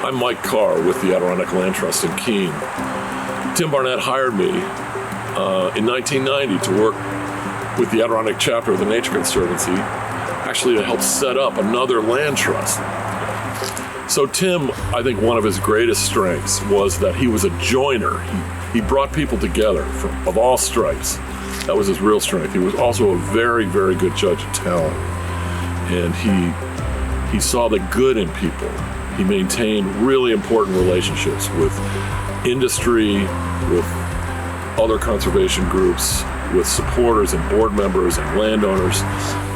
I'm Mike Carr with the Adirondack Land Trust in Keene. Tim Barnett hired me in 1990 to work with the Adirondack chapter of the Nature Conservancy, actually to help set up another land trust. So Tim, I think one of his greatest strengths was that he was a joiner. He brought people together of all stripes. That was his real strength. He was also a very, very good judge of talent. And he saw the good in people. He maintained really important relationships with industry, with other conservation groups, with supporters and board members and landowners.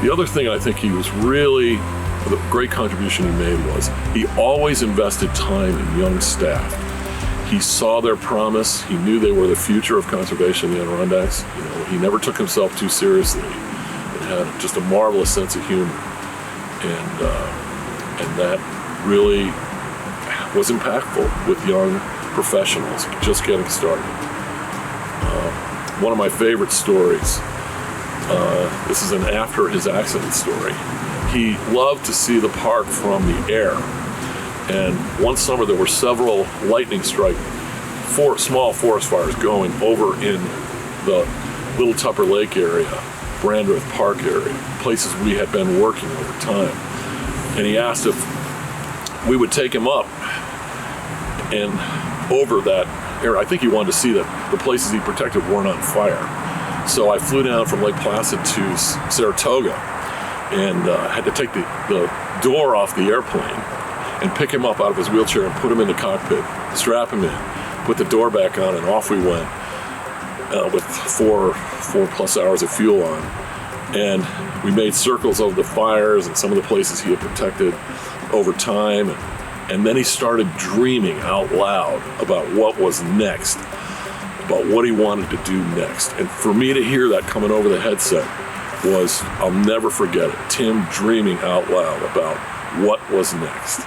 The other thing I think he was really, the great contribution he made was he always invested time in young staff. He saw their promise. He knew they were the future of conservation in the Adirondacks. He never took himself too seriously and had just a marvelous sense of humor. And that really was impactful with young professionals just getting started. One of my favorite stories, this is an after his accident story. He loved to see the park from the air. And one summer there were several lightning strike, small forest fires going over in the Little Tupper Lake area, Brandreth Park area, places we had been working over time. And he asked if we would take him up and over that area. I think he wanted to see that the places he protected weren't on fire. So I flew down from Lake Placid to Saratoga and had to take the door off the airplane and pick him up out of his wheelchair and put him in the cockpit, strap him in, put the door back on, and off we went with four plus hours of fuel on. And we made circles of the fires and some of the places he had protected over time. And then he started dreaming out loud about what was next, about what he wanted to do next. And for me to hear that coming over the headset was, I'll never forget it, Tim dreaming out loud about what was next.